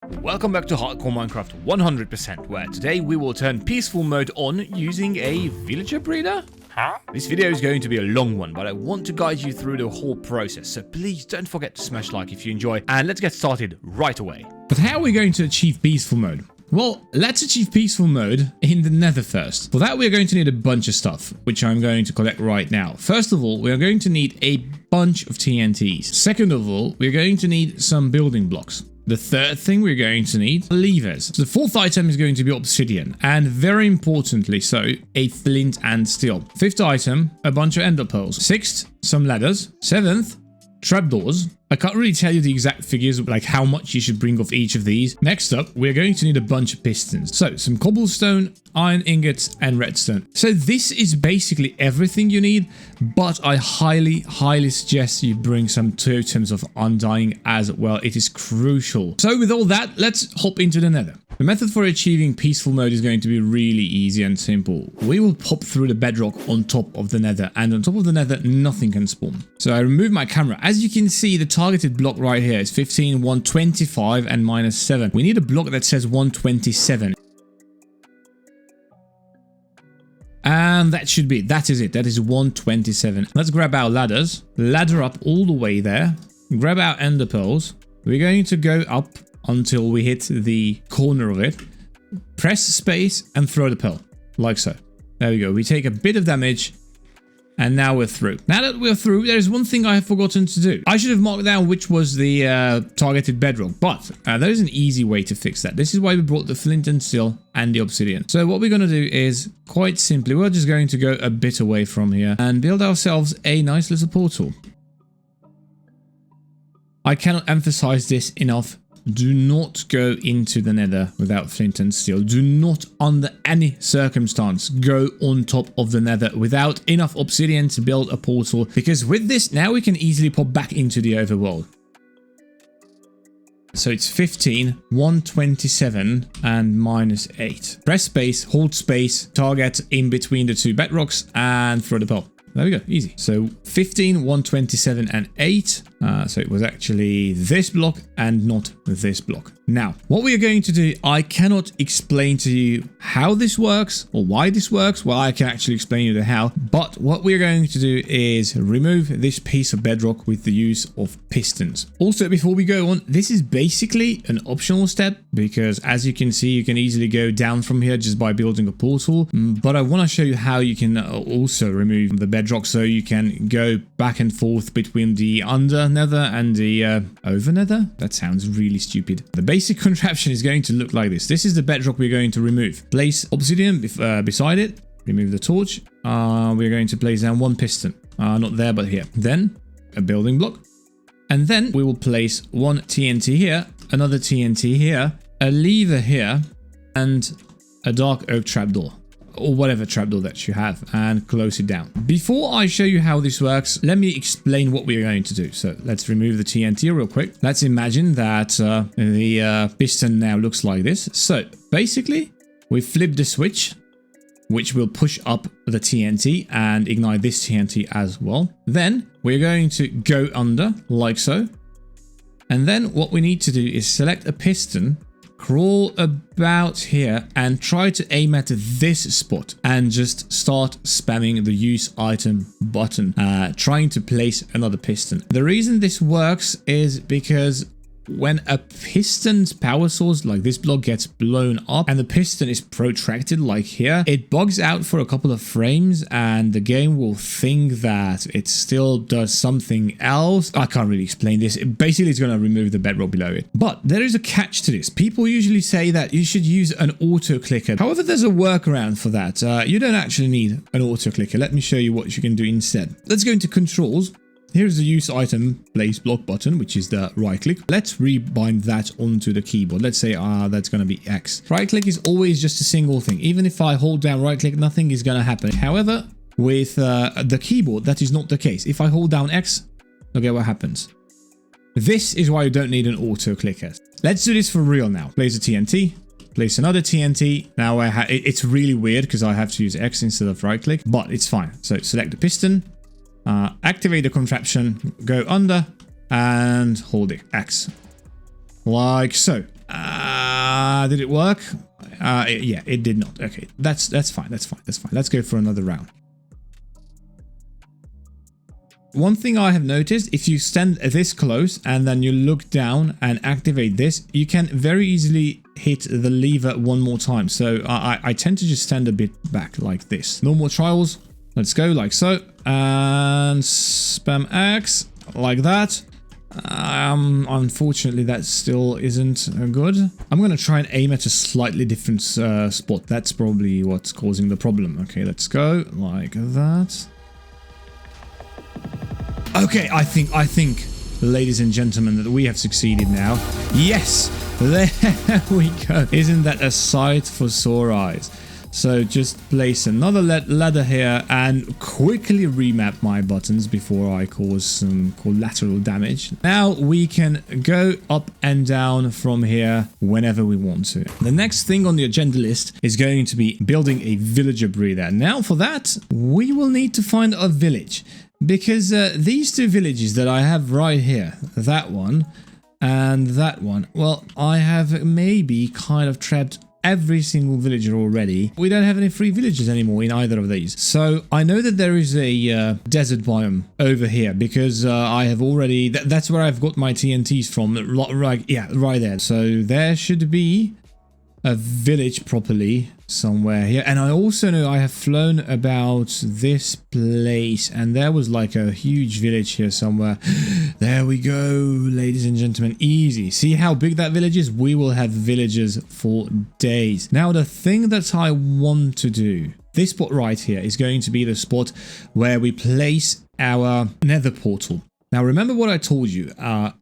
Welcome back to Hardcore Minecraft 100%, where today we will turn peaceful mode on using a villager breeder? This video is going to be a long one, but I want to guide you through the whole process, so please don't forget to smash like if you enjoy, and let's get started right away. But how are we going to achieve peaceful mode? Well, let's achieve peaceful mode in the Nether first. For that, we're going to need a bunch of stuff, which I'm going to collect right now. First of all, we are going to need a bunch of TNTs. Second of all, we're going to need some building blocks. The third thing we're going to need are levers. So the fourth item is going to be obsidian, and very importantly so, a flint and steel. Fifth item, a bunch of ender pearls. Sixth, some ladders. Seventh, trapdoors. I can't really tell you the exact figures, like how much you should bring off each of these. Next up, we're going to need a bunch of pistons. So some cobblestone, iron ingots, and redstone. So this is basically everything you need, but I highly suggest you bring some totems of undying as well. It is crucial. So with all that, let's hop into the Nether. The method for achieving peaceful mode is going to be really easy and simple. We will pop through the bedrock on top of the Nether, and on top of the Nether, nothing can spawn. So I remove my camera. As you can see, the targeted block right here is 15, 125, and -7. We need a block that says 127. And that should be it. That is it. That is 127. Let's grab our ladders. Ladder up all the way there. Grab our ender pearls. We're going to go up until we hit the corner of it. Press space and throw the pearl. Like so. There we go. We take a bit of damage. And now we're through. Now that we're through, there's one thing I have forgotten to do. I should have marked down which was the targeted bedrock, but there is an easy way to fix that. This is why we brought the flint and steel and the obsidian. So what we're going to do is, quite simply, we're just going to go a bit away from here and build ourselves a nice little portal. I cannot emphasize this enough. Do not go into the Nether without flint and steel. Do not, under any circumstance, go on top of the Nether without enough obsidian to build a portal, because with this, now we can easily pop back into the overworld. So it's 15, 127, and -8. Press space, hold space, target in between the two bedrocks, and throw the pearl. There we go, easy. So 15, 127, and 8. So it was actually this block and not this block. Now, what we are going to do, I cannot explain to you how this works or why this works. Well, I can actually explain you the how. But what we're going to do is remove this piece of bedrock with the use of pistons. Also, before we go on, this is basically an optional step because, as you can see, you can easily go down from here just by building a portal. But I want to show you how you can also remove the bedrock so you can go back and forth between the under Nether and the over Nether. That sounds really stupid. The basic contraption is going to look like this. This is the bedrock we're going to remove. Place obsidian beside it. Remove the torch. We're going to place down one piston. Not there, but here. Then a building block. And then we will place one TNT here, another TNT here, a lever here, and a dark oak trapdoor. Or whatever trapdoor that you have, and close it down. Before I show you how this works, let me explain what we're going to do. So let's remove the TNT real quick. Let's imagine that the piston now looks like this. So basically, we flip the switch, which will push up the TNT and ignite this TNT as well. Then we're going to go under like so. And then what we need to do is select a piston, crawl about here and try to aim at this spot and just start spamming the use item button, trying to place another piston. The reason this works is because when a piston's power source like this block gets blown up and the piston is protracted like here, it bugs out for a couple of frames and the game will think that it still does something else. I can't really explain this. Basically, it's going to remove the bedrock below it. But there is a catch to this. People usually say that you should use an auto clicker. However, there's a workaround for that. You don't actually need an auto clicker. Let me show you what you can do instead. Let's go into controls. Here's the use item place block button, which is the right click. Let's rebind that onto the keyboard. Let's say that's going to be X. Right click is always just a single thing. Even if I hold down right click, nothing is going to happen. However, with the keyboard, that is not the case. If I hold down X, look at what happens. This is why you don't need an auto clicker. Let's do this for real now. Place a TNT. Place another TNT. Now it's really weird because I have to use X instead of right click, but it's fine. So select the piston. Activate the contraption, go under, and hold it X. Like so. Did it work? Yeah, it did not. Okay, that's fine. That's fine. Let's go for another round. One thing I have noticed, if you stand this close and then you look down and activate this, you can very easily hit the lever one more time. So I tend to just stand a bit back like this. No more trials. Let's go like so. And spam X like that. Unfortunately, that still isn't good. I'm going to try and aim at a slightly different spot. That's probably what's causing the problem. Okay, let's go like that. Okay, I think, ladies and gentlemen, that we have succeeded now. Yes, there we go. Isn't that a sight for sore eyes? So just place another ladder here and quickly remap my buttons before I cause some collateral damage. Now we can go up and down from here whenever we want to. The next thing on the agenda list is going to be building a villager breeder. Now for that, we will need to find a village. Because these two villages that I have right here, that one and that one, well, I have maybe kind of trapped every single villager already. We don't have any free villagers anymore in either of these. So I know that there is a desert biome over here because I have already, that's where I've got my TNTs from, right there. So there should be a village properly somewhere here. And I also know I have flown about this place and there was like a huge village here somewhere. There we go, ladies and gentlemen. Easy. See how big that village is? We will have villagers for days. Now the thing that I want to do, this spot right here is going to be the spot where we place our nether portal. Now remember what I told you,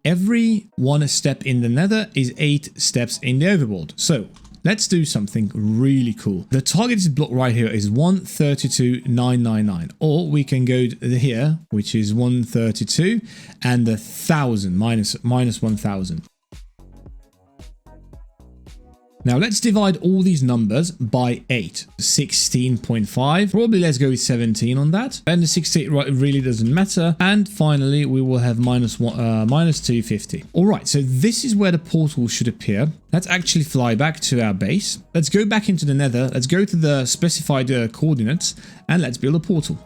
every one step in the nether is 8 steps in the overworld. So let's do something really cool. The targeted block right here is 132,999, or we can go here, which is 132 and 1,000 minus 1,000. Now let's divide all these numbers by 8. 16.5. Probably let's go with 17 on that. And the 68 really doesn't matter. And finally, we will have minus 250. All right, so this is where the portal should appear. Let's actually fly back to our base. Let's go back into the nether. Let's go to the specified coordinates and let's build a portal.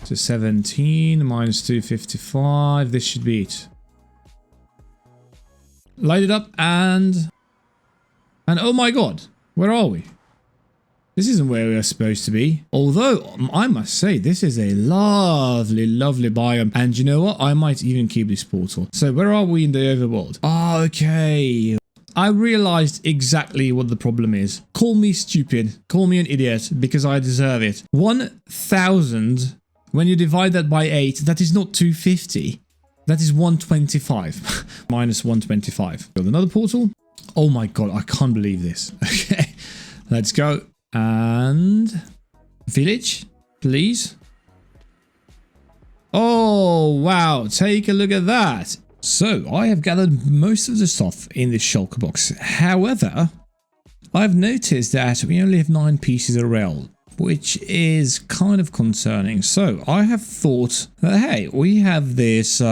So 17 minus 255. This should be it. Light it up and oh my god, where are we? This isn't where we are supposed to be. Although, I must say, this is a lovely, lovely biome. And you know what? I might even keep this portal. So where are we in the overworld? Oh, okay. I realized exactly what the problem is. Call me stupid. Call me an idiot because I deserve it. 1,000, when you divide that by 8, that is not 250. That is 125. Minus 125. Build another portal. Oh my god, I can't believe this. Okay, let's go. And village, please. Oh, wow. Take a look at that. So, I have gathered most of the stuff in this shulker box. However, I've noticed that we only have 9 pieces of rail, which is kind of concerning. So I have thought that, hey, we have this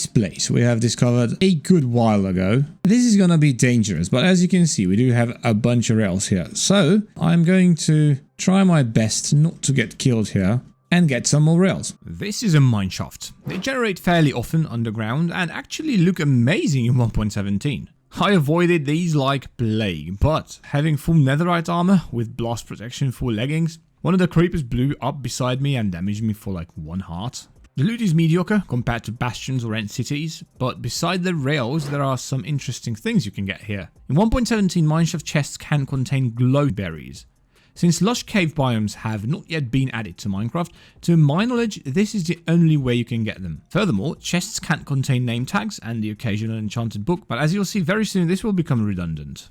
place we have discovered a good while ago. This is going to be dangerous, but as you can see, we do have a bunch of rails here. So I'm going to try my best not to get killed here and get some more rails. This is a mineshaft. They generate fairly often underground and actually look amazing in 1.17. I avoided these like plague, but having full netherite armor with blast protection for leggings, one of the creepers blew up beside me and damaged me for like 1 heart. The loot is mediocre compared to bastions or end cities, but beside the rails there are some interesting things you can get here. In 1.17, mineshaft chests can contain glow berries. Since lush cave biomes have not yet been added to Minecraft, to my knowledge, this is the only way you can get them. Furthermore, chests can't contain name tags and the occasional enchanted book, but as you'll see very soon, this will become redundant.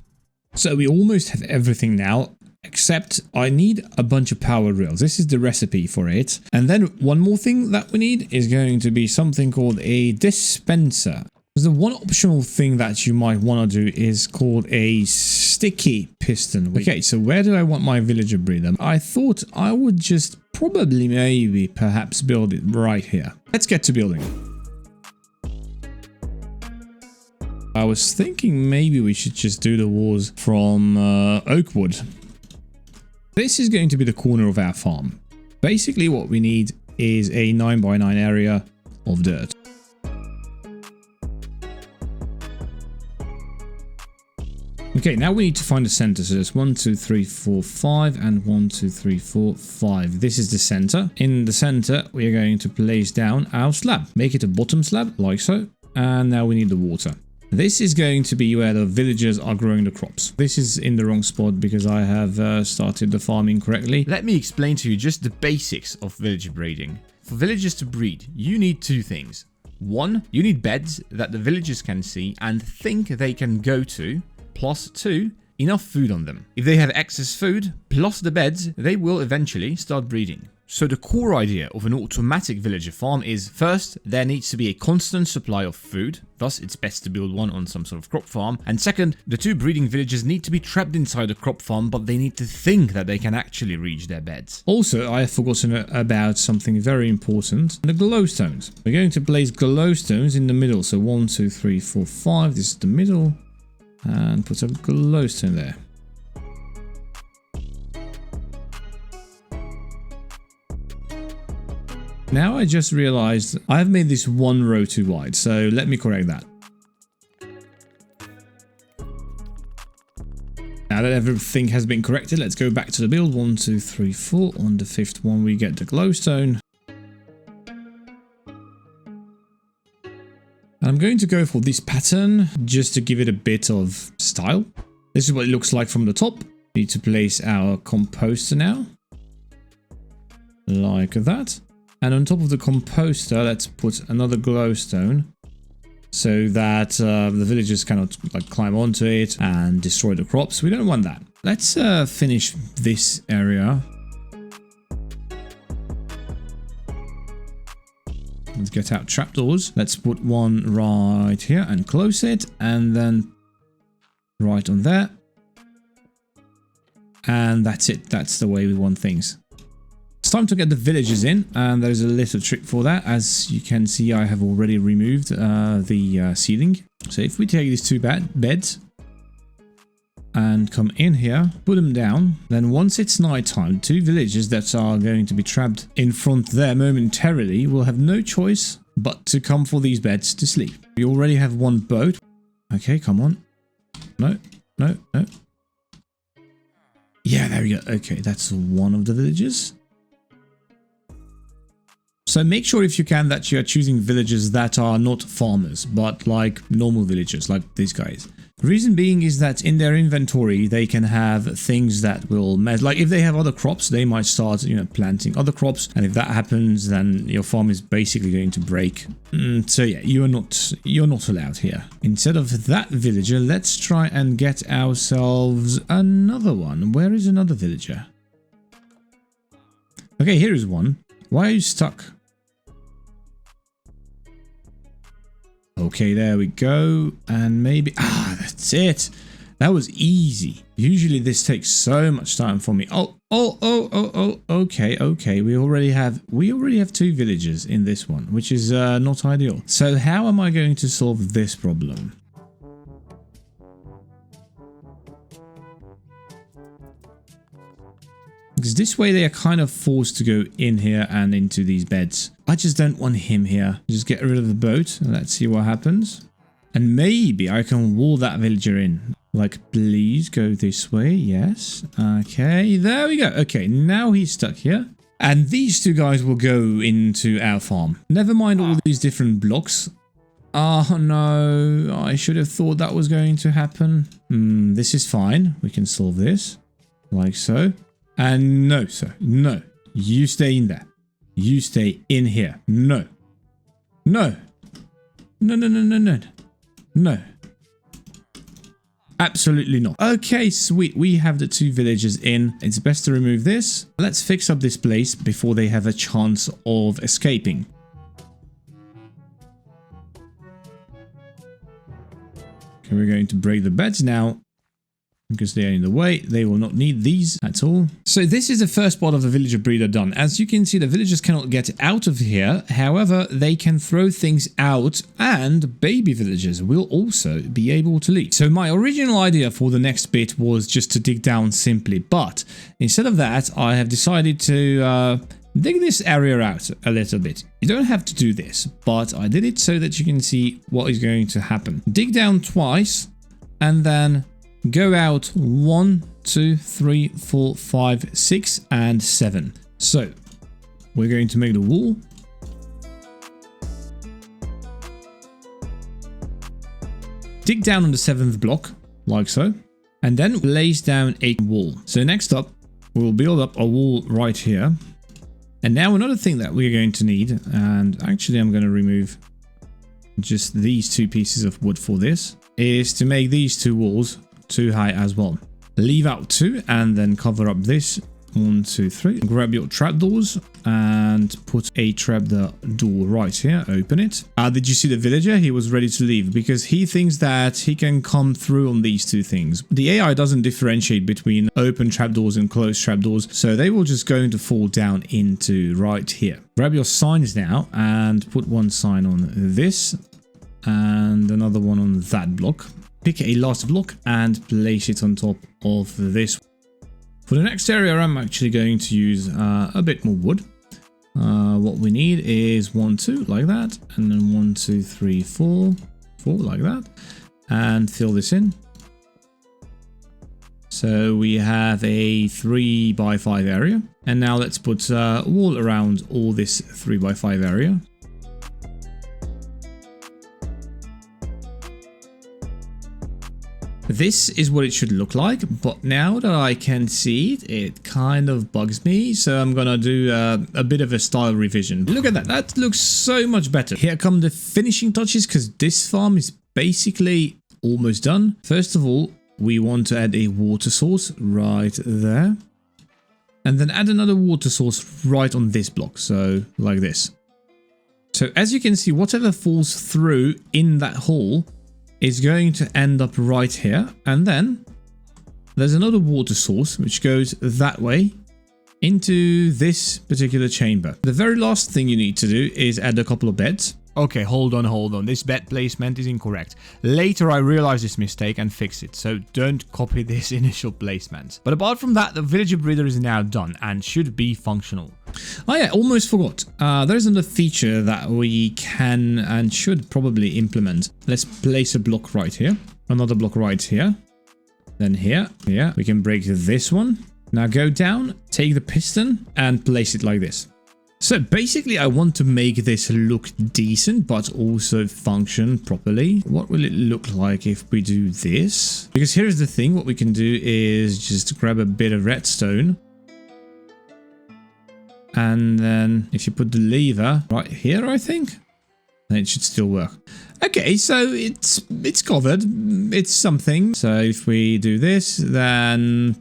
So we almost have everything now, except I need a bunch of power rails. This is the recipe for it. And then one more thing that we need is going to be something called a dispenser. The one optional thing that you might want to do is called a sticky piston. Okay, so where do I want my villager breeder? I thought I would just probably perhaps build it right here. Let's get to building. I was thinking maybe we should just do the walls from oak wood. This is going to be the corner of our farm. Basically what we need is a 9x9 area of dirt. Okay, now we need to find the center. So there's 1, 2, 3, 4, 5 and 1, 2, 3, 4, 5. This is the center. In the center, we are going to place down our slab. Make it a bottom slab, like so. And now we need the water. This is going to be where the villagers are growing the crops. This is in the wrong spot because I have started the farming correctly. Let me explain to you just the basics of villager breeding. For villagers to breed, you need two things. One, you need beds that the villagers can see and think they can go to. Plus 2, enough food on them. If they have excess food, plus the beds, they will eventually start breeding. So the core idea of an automatic villager farm is, first, there needs to be a constant supply of food, thus it's best to build one on some sort of crop farm. And second, the two breeding villagers need to be trapped inside a crop farm, but they need to think that they can actually reach their beds. Also, I have forgotten about something very important, the glowstones. We're going to place glowstones in the middle, so 1, 2, 3, 4, 5, this is the middle. And put a glowstone there. Now I just realized I've made this one row too wide, so let me correct that. Now that everything has been corrected, let's go back to the build. 1, 2, 3, 4. On the 5th one we get the glowstone. I'm going to go for this pattern just to give it a bit of style. This is what it looks like from the top. We need to place our composter now. Like that. And on top of the composter, let's put another glowstone so that the villagers cannot climb onto it and destroy the crops. We don't want that. Let's finish this area. Let's get out trapdoors. Let's put one right here and close it. And then right on there. And that's it. That's the way we want things. It's time to get the villagers in. And there's a little trick for that. As you can see, I have already removed the ceiling. So if we take these two beds and come in here, put them down. Then once it's nighttime, two villagers that are going to be trapped in front there momentarily will have no choice but to come for these beds to sleep. We already have one boat. Okay, come on. No, no, no. Yeah, there we go. Okay, that's one of the villagers. So make sure if you can that you are choosing villagers that are not farmers, but like normal villagers, like these guys. The reason being is that in their inventory, they can have things that will mess. Like if they have other crops, they might start, planting other crops. And if that happens, then your farm is basically going to break. So yeah, you're not allowed here. Instead of that villager, let's try and get ourselves another one. Where is another villager? Okay, here is one. Why are you stuck? Okay, there we go. And maybe... that's it. That was easy. Usually this takes so much time for me. Oh. Okay. We already have two villagers in this one, which is not ideal. So how am I going to solve this problem? Because this way they are kind of forced to go in here and into these beds. I just don't want him here. Just get rid of the boat and let's see what happens. And maybe I can wall that villager in. Like, please go this way. Yes. Okay, there we go. Okay, now he's stuck here. And these two guys will go into our farm. Never mind all these different blocks. Oh no, I should have thought that was going to happen. This is fine. We can solve this. Like so. And no, sir. No. You stay in there. You stay in here. No. No. No. Absolutely not. Okay, sweet. We have the two villagers in. It's best to remove this. Let's fix up this place before they have a chance of escaping. Okay, we're going to break the beds now. because they are in the way. They will not need these at all. So this is the first part of the villager breeder done. As you can see, the villagers cannot get out of here. However, they can throw things out, and baby villagers will also be able to leave. So my original idea for the next bit was just to dig down simply, but instead of that, I have decided to dig this area out a little bit. You don't have to do this, but I did it so that you can see what is going to happen. Dig down twice, and then go out 1, 2, 3, 4, 5, 6, and 7. So we're going to make the wall. Dig down on the 7th block, like so, and then place down a wall. So next up, we'll build up a wall right here. And now another thing that we're going to need, and actually I'm going to remove just these 2 pieces of wood for this, is to make these 2 walls too high as well. Leave out 2 and then cover up this. 1, 2, 3. Grab your trapdoors and put a trapdoor right here. Open it. Did you see the villager? He was ready to leave because he thinks that he can come through on these 2 things. The AI doesn't differentiate between open trapdoors and closed trapdoors, so they will just going to fall down into right here. Grab your signs now and put 1 sign on this and another one on that block. Pick a last block and place it on top of this. For the next area, I'm actually going to use a bit more wood. What we need is 1, 2, like that, and then 1, 2, 3, 4, 4, like that, and fill this in. So we have a 3 by 5 area, and now let's put a wall around all this 3 by 5 area. This is what it should look like, but now that I can see it, it kind of bugs me, so I'm gonna do a bit of a style revision. Look at that, that looks so much better. Here come the finishing touches, because this farm is basically almost done. First of all, we want to add a water source right there, and then add another water source right on this block, so like this. So as you can see, whatever falls through in that hole is going to end up right here, and then there's another water source which goes that way into this particular chamber. The very last thing you need to do is add a couple of beds. Okay, hold on. This bed placement is incorrect. Later I realized this mistake and fixed it, so don't copy this initial placement. But apart from that, the villager breeder is now done and should be functional. Oh yeah, almost forgot. There's another feature that we can and should probably implement. Let's place a block right here, another block right here, then here. We can break this one. Now go down, take the piston and place it like this. So basically I want to make this look decent but also function properly. What will it look like if we do this? Because here's the thing, what we can do is just grab a bit of redstone. And then if you put the lever right here, I think, then it should still work. Okay, so it's covered. It's something. So if we do this, then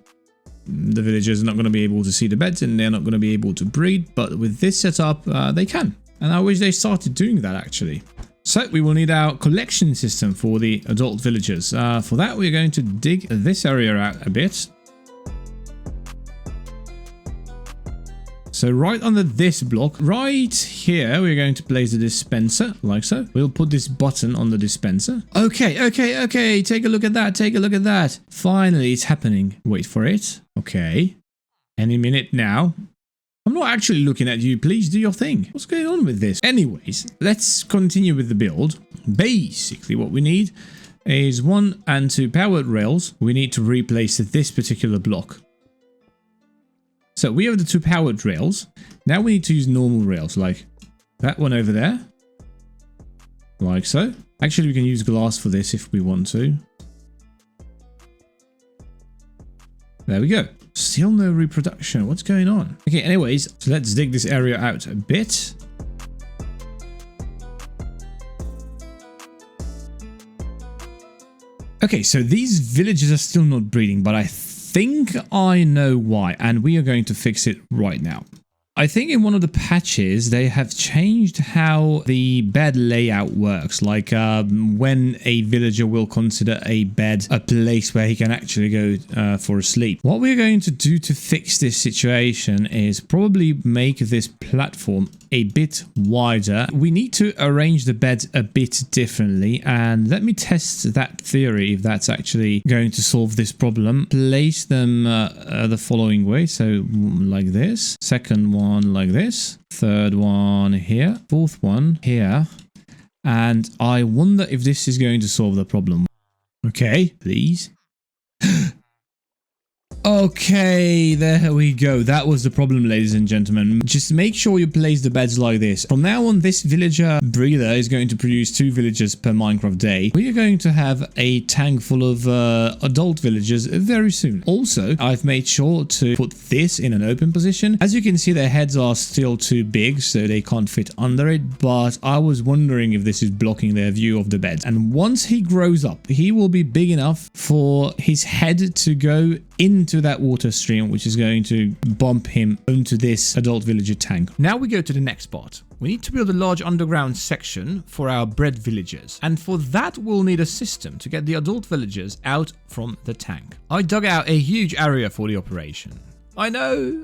the villagers are not going to be able to see the beds and they're not going to be able to breed, but with this setup they can, and I wish they started doing that actually. So we will need our collection system for the adult villagers. For that we're going to dig this area out a bit. So right under this block, right here, we're going to place the dispenser, like so. We'll put this button on the dispenser. Okay. Take a look at that. Finally, it's happening. Wait for it. Okay. Any minute now. I'm not actually looking at you. Please do your thing. What's going on with this? Anyways, let's continue with the build. Basically, what we need is 1 and 2 powered rails. We need to replace this particular block. So we have the 2 powered rails. Now we need to use normal rails, like that one over there. Like so. Actually, we can use glass for this if we want to. There we go. Still no reproduction. What's going on? Okay, anyways, so let's dig this area out a bit. Okay, so these villagers are still not breeding, but I think I know why, and we are going to fix it right now. I think in one of the patches, they have changed how the bed layout works. Like when a villager will consider a bed a place where he can actually go for a sleep. What we're going to do to fix this situation is probably make this platform a bit wider. We need to arrange the bed a bit differently, and let me test that theory if that's actually going to solve this problem. Place them the following way, so like this, second one like this, third one here, fourth one here, and I wonder if this is going to solve the problem. Okay, please. Okay, there we go. That was the problem, ladies and gentlemen. Just make sure you place the beds like this. From now on, this villager breeder is going to produce 2 villagers per Minecraft day. We are going to have a tank full of adult villagers very soon. Also, I've made sure to put this in an open position. As you can see, their heads are still too big, so they can't fit under it. But I was wondering if this is blocking their view of the beds. And once he grows up, he will be big enough for his head to go into that water stream, which is going to bump him onto this adult villager tank. Now we go to the next part. We need to build a large underground section for our bred villagers, and for that we'll need a system to get the adult villagers out from the tank. I dug out a huge area for the operation. I know.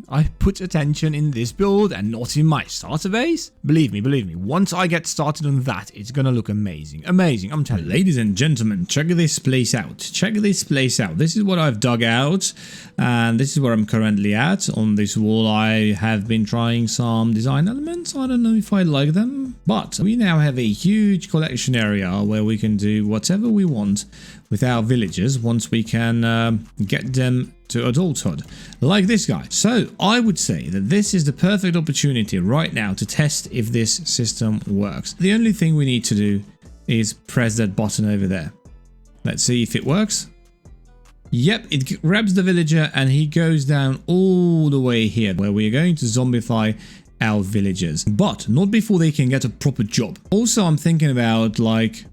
I put attention in this build and not in my starter base. Believe me, once I get started on that, it's gonna look amazing. Amazing, I'm telling you. Ladies and gentlemen, check this place out. Check this place out. This is what I've dug out, and this is where I'm currently at. On this wall, I have been trying some design elements. I don't know if I like them, but we now have a huge collection area where we can do whatever we want with our villagers once we can get them to adulthood, like this guy. So I would say that this is the perfect opportunity right now to test if this system works. The only thing we need to do is press that button over there. Let's see if it works. Yep, it grabs the villager and he goes down all the way here, where we are going to zombify our villagers, but not before they can get a proper job. Also, I'm thinking about like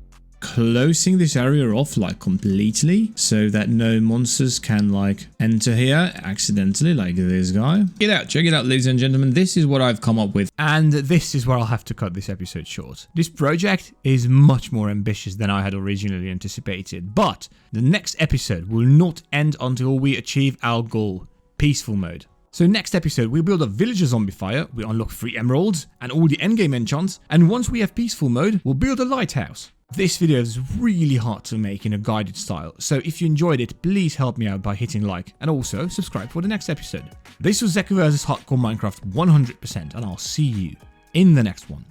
closing this area off like completely so that no monsters can like enter here accidentally, like this guy. Check it out, ladies and gentlemen. This is what I've come up with, and this is where I'll have to cut this episode short. This project is much more ambitious than I had originally anticipated, but the next episode will not end until we achieve our goal, peaceful mode. So next episode, we build a villager zombifier, we unlock 3 emeralds and all the endgame enchants, and once we have peaceful mode, we'll build a lighthouse. This video is really hard to make in a guided style, so if you enjoyed it, please help me out by hitting like, and also subscribe for the next episode. This was ZekuVsUNIVERSE Hardcore Minecraft 100%, and I'll see you in the next one.